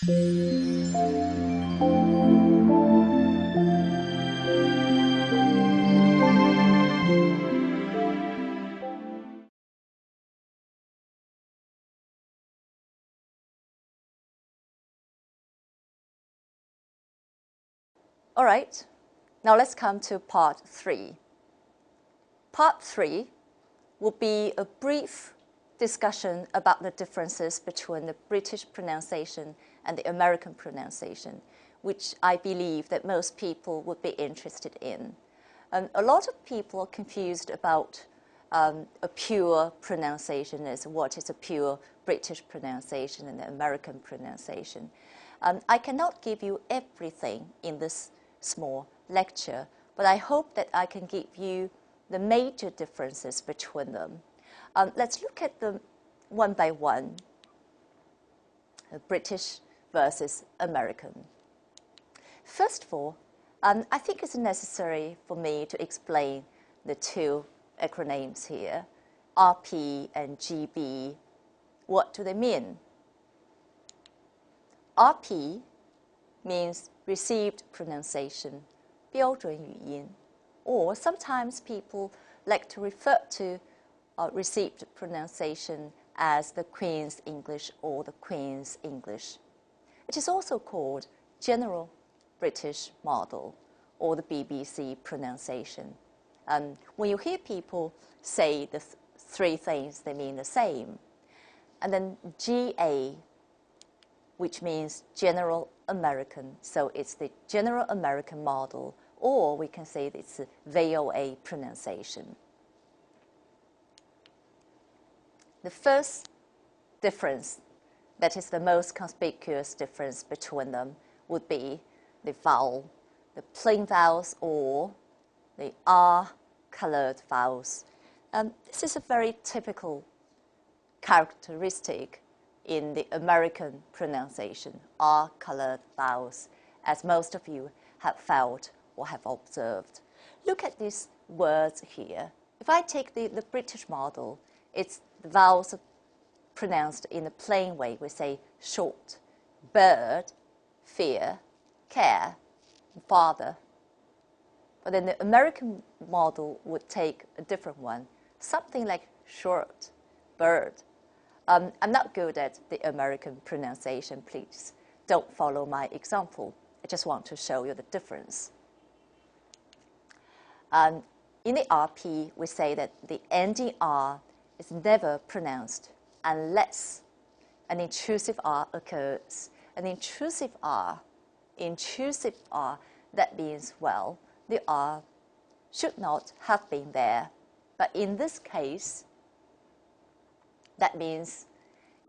All right, now let's come to part 3. Part 3 will be a brief discussion about the differences between the British pronunciation and the American pronunciation, which I believe that most people would be interested in. A lot of people are confused about a pure pronunciation as what is a pure British pronunciation and the American pronunciation. I cannot give you everything in this small lecture, but I hope that I can give you the major differences between them. Let's look at them one by one, British versus American. First of all, I think it's necessary for me to explain the two acronyms here, RP and GB. What do they mean? RP means received pronunciation, 标准语音, or sometimes people like to refer to received pronunciation as the Queen's English or the Queen's English. It is also called General British Model or the BBC pronunciation. When you hear people say the three things, they mean the same. And then GA, which means General American. So it's the General American Model, or we can say it's a VOA pronunciation. The first difference, that is the most conspicuous difference between them, would be the vowel, the plain vowels or the R-colored vowels. This is a very typical characteristic in the American pronunciation, R-colored vowels, as most of you have felt or have observed. Look at these words here. If I take the British model, it's the vowels are pronounced in a plain way. We say short, bird, fear, care, father. But then the American model would take a different one, something like short, bird. I'm not good at the American pronunciation. Please don't follow my example. I just want to show you the difference. In the RP, we say that the ending R is never pronounced unless an intrusive R occurs. An intrusive R, that means, well, the R should not have been there. But in this case, that means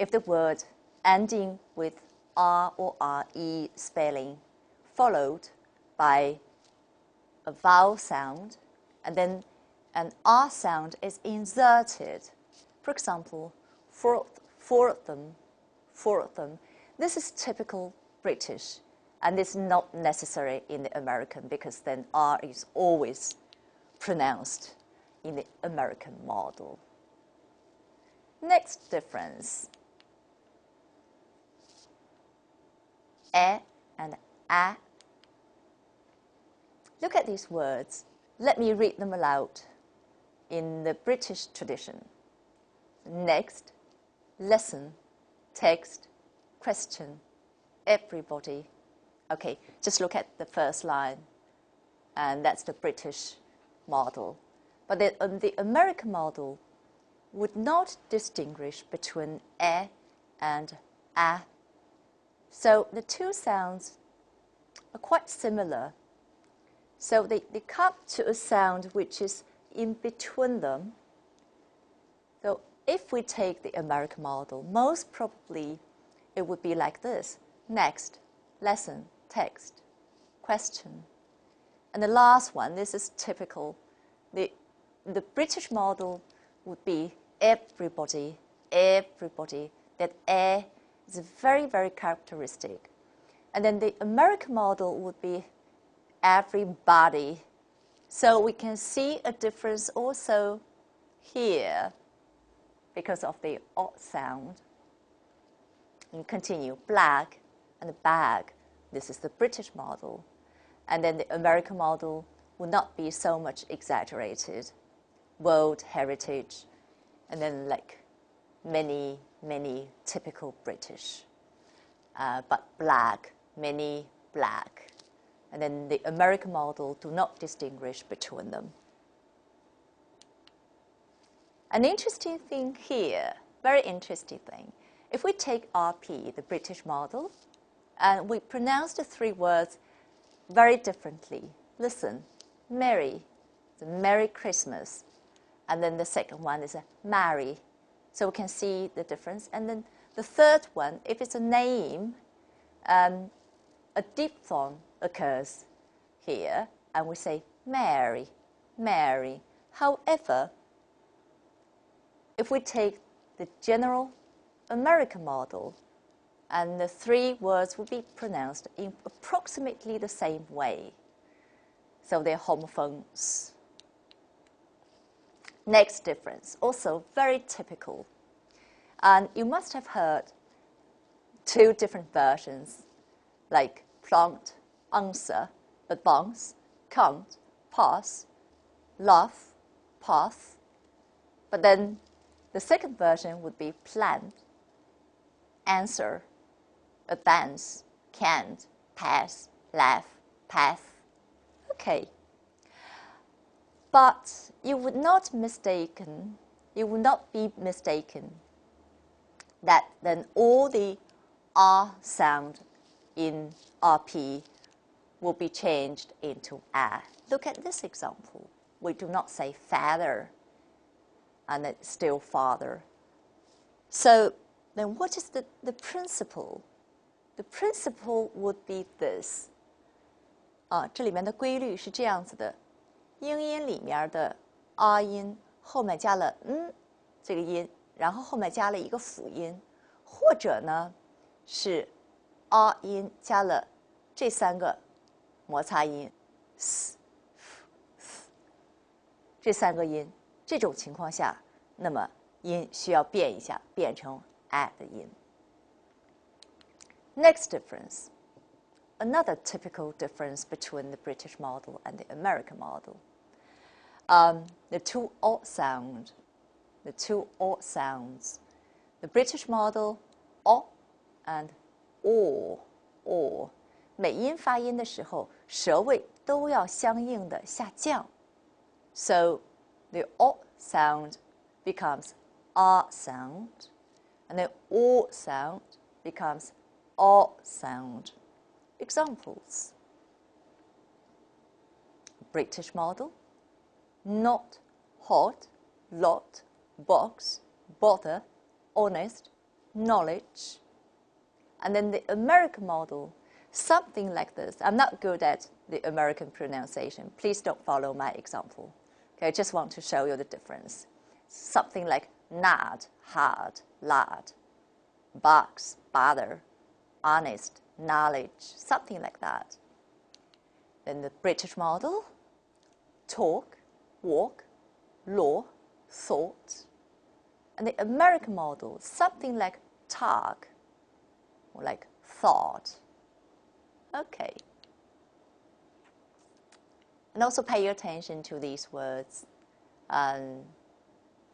if the word ending with R or RE spelling followed by a vowel sound and then an R sound is inserted, for example, for them. This is typical British, and it's not necessary in the American because then R is always pronounced in the American model. Next difference, and a. Look at these words. Let me read them aloud in the British tradition. Next, lesson, text, question, everybody. Okay, just look at the first line, and that's the British model. But the American model would not distinguish between and a. So the two sounds are quite similar. So they come to a sound which is in between them. So if we take the American model, most probably it would be like this. Next, lesson, text, question. And the last one, this is typical. The British model would be everybody. That is very, very characteristic. And then the American model would be everybody. So we can see a difference also here because of the odd sound. And continue, black, and bag, this is the British model. And then the American model would not be so much exaggerated. World heritage, and then like many, many typical British. But black, many black. And then the American model do not distinguish between them. An interesting thing here, very interesting thing. If we take RP, the British model, and we pronounce the three words very differently. Listen, Merry, the Merry Christmas. And then the second one is a marry. So we can see the difference. And then the third one, if it's a name, a diphthong occurs here, and we say Mary, Mary. However, if we take the general American model, and the three words will be pronounced in approximately the same way. So they're homophones. Next difference, also very typical. And you must have heard two different versions, like prompt, answer, advance, count, pass, laugh, path. But then the second version would be plan, answer, advance, can't, pass, laugh, path. Okay. But you would not be mistaken that then all the R sound in RP will be changed into A. Look at this example. We do not say father, and it's still father. So then what is the principle? The principle would be this. 这里面的规律是这样子的。英音里面的 R 音后面加了这个音，然后后面加了一个辅音，或者呢是 R 音加了这三个摩擦音 s、f、这三个音，这种情况下，那么音需要变一下，变成 a 的音。Next difference, another typical difference between the British model and the American model. The two odd sounds. The British model, o and or. 美音发音的时候，舌位都要相应的下降。So the o sound becomes r sound, and the o sound becomes o sound. Examples. British model. Not, hot, lot, box, bother, honest, knowledge. And then the American model, something like this. I'm not good at the American pronunciation. Please don't follow my example. Okay, I just want to show you the difference. Something like not, hard, lard, box, bother, honest, knowledge, something like that. Then the British model, talk, walk, law, thought. And the American model, something like talk, or like thought. Okay. And also pay attention to these words.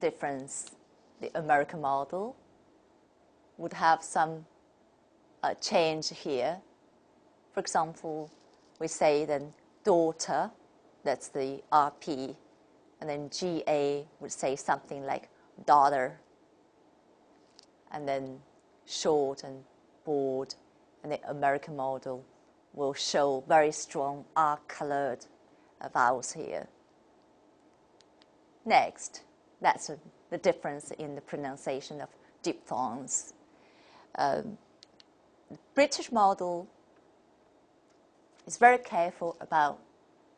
Difference, the American model would have some change here. For example, we say then daughter, that's the RP, and then GA would say something like daughter, and then short and bored, and the American model will show very strong R-colored vowels here. Next, that's the difference in the pronunciation of diphthongs. The British model is very careful about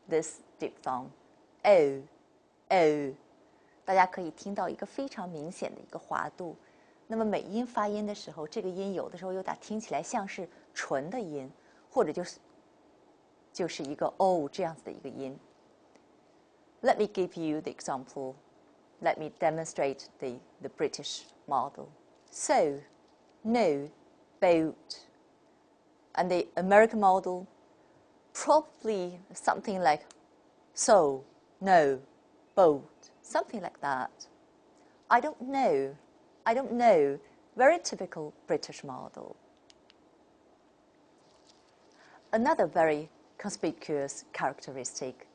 this diphthong, o, o. 大家可以听到一个非常明显的一个滑度。那么美音发音的时候，这个音有的时候有点听起来像是唇的音，或者就是一个 o 这样子的一个音。Let me give you the example. Let me demonstrate the British model. So, no, boat. And the American model, probably something like so, no, bold, something like that. I don't know. I don't know. Very typical British model. Another very conspicuous characteristic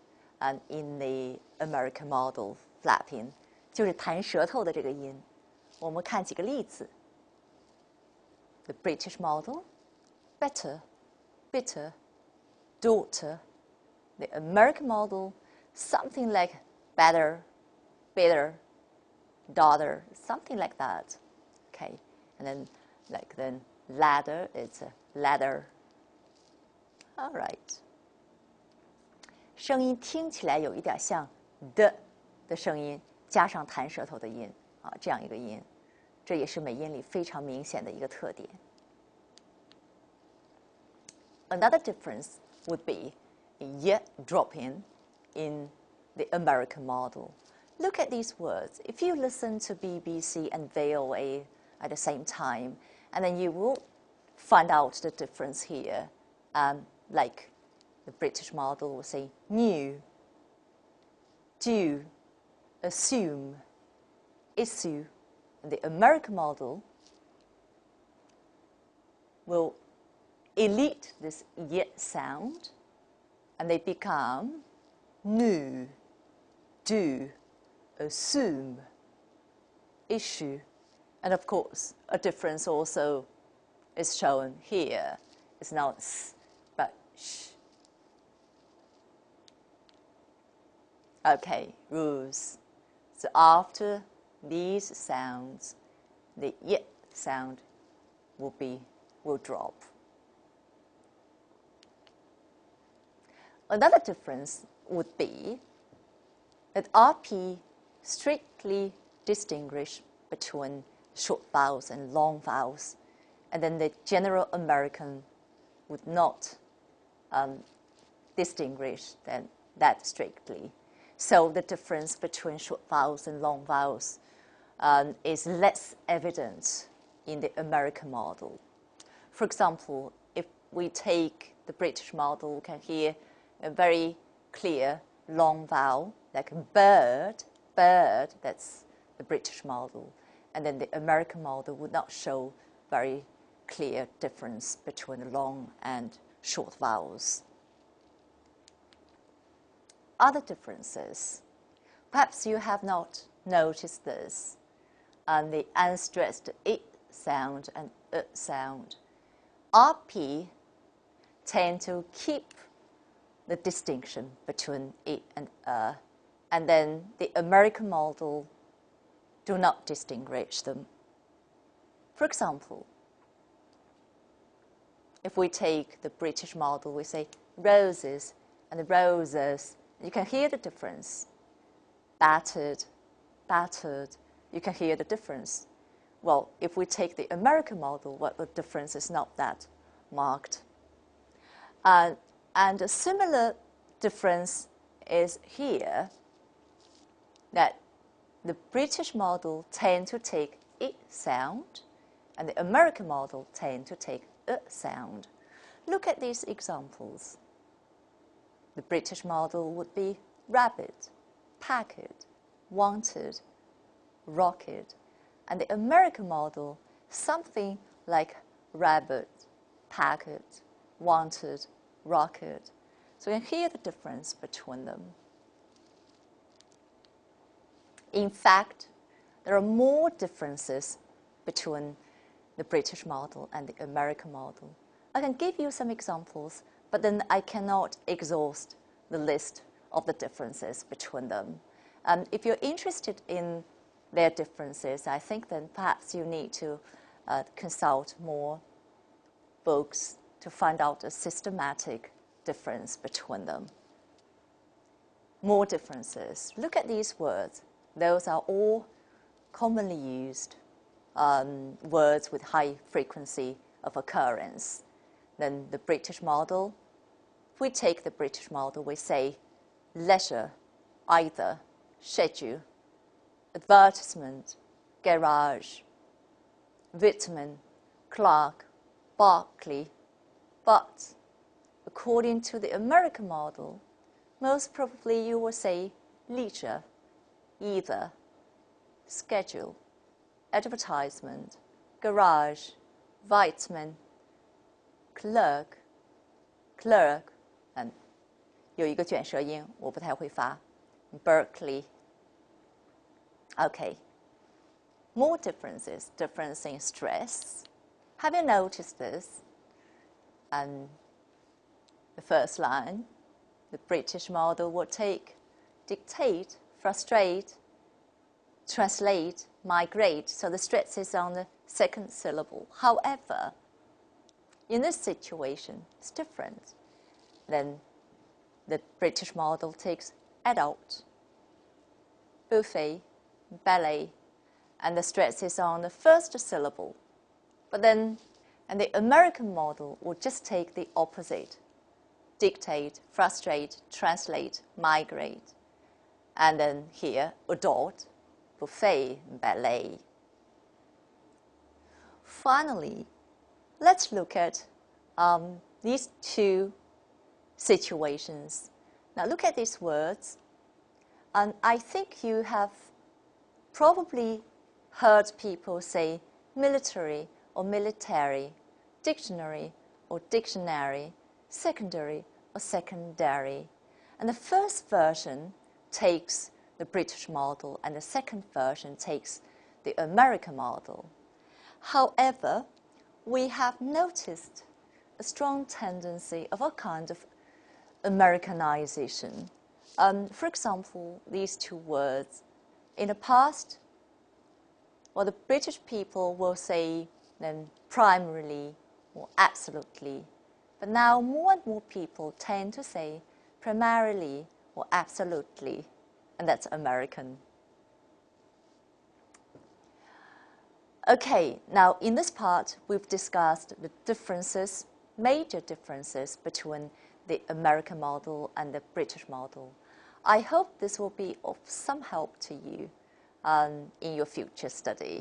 in the American model flapping 就是弹舌头的这个音。我们看几个例子。The British model, better, bitter, daughter. The American model, something like better, bitter, daughter, something like that. Okay, and then ladder, it's a ladder. All right. 声音听起来有一点像的声音，加上弹舌头的音啊，这样一个音，这也是美音里非常明显的一个特点。Another difference would be y dropping in the American model. Look at these words. If you listen to BBC and VOA at the same time, and then you will find out the difference here. Like the British model will say new, do, assume, issue. And the American model will elite this y sound, and they become new, do, assume, issue. And of course, a difference also is shown here. It's not s, but sh. Okay, rules. So after these sounds, the y sound will drop. Another difference would be that RP strictly distinguish between short vowels and long vowels, and then the general American would not distinguish that strictly. So the difference between short vowels and long vowels is less evident in the American model. For example, if we take the British model, we can hear a very clear long vowel, like bird, that's the British model. And then the American model would not show very clear difference between long and short vowels. Other differences. Perhaps you have not noticed this. The unstressed I sound and sound. RP tend to keep the distinction between I and then the American model do not distinguish them. For example, if we take the British model, we say roses and the roses. You can hear the difference. Battered, battered. You can hear the difference. Well, if we take the American model, well, the difference is not that marked. And a similar difference is here, that the British model tend to take I sound, and the American model tend to take sound. Look at these examples. The British model would be rabbit, packet, wanted, rocket, and the American model, something like rabbit, packet, wanted, rocket. So you can hear the difference between them. In fact, there are more differences between the British model and the American model. I can give you some examples, but then I cannot exhaust the list of the differences between them. If you're interested in their differences, I think then perhaps you need to consult more books to find out a systematic difference between them. More differences. Look at these words. Those are all commonly used words with high frequency of occurrence. Then the British model, if we take the British model, we say leisure, either, schedule, advertisement, garage, vitamin, Clark, Barclay, But according to the American model, most probably you will say leisure, either, schedule, advertisement, garage, vitamin, clerk, clerk, and 有一个卷舌音我不太会发 Berkeley. Okay, more differences, difference in stress. Have you noticed this? And the first line, the British model will take dictate, frustrate, translate, migrate, so the stress is on the second syllable. However, in this situation, it's different. Then the British model takes adult, buffet, ballet, and the stress is on the first syllable. But then, and the American model will just take the opposite, dictate, frustrate, translate, migrate. And then here, adult, buffet, ballet. Finally, let's look at these two situations. Now look at these words. And I think you have probably heard people say military or military, dictionary or dictionary, secondary or secondary. And the first version takes the British model and the second version takes the American model. However, we have noticed a strong tendency of a kind of Americanization. For example, these two words. In the past, well, the British people will say them primarily or absolutely. But now more and more people tend to say primarily or absolutely, and that's American. Okay, now in this part, we've discussed the differences, major differences between the American model and the British model. I hope this will be of some help to you in your future study.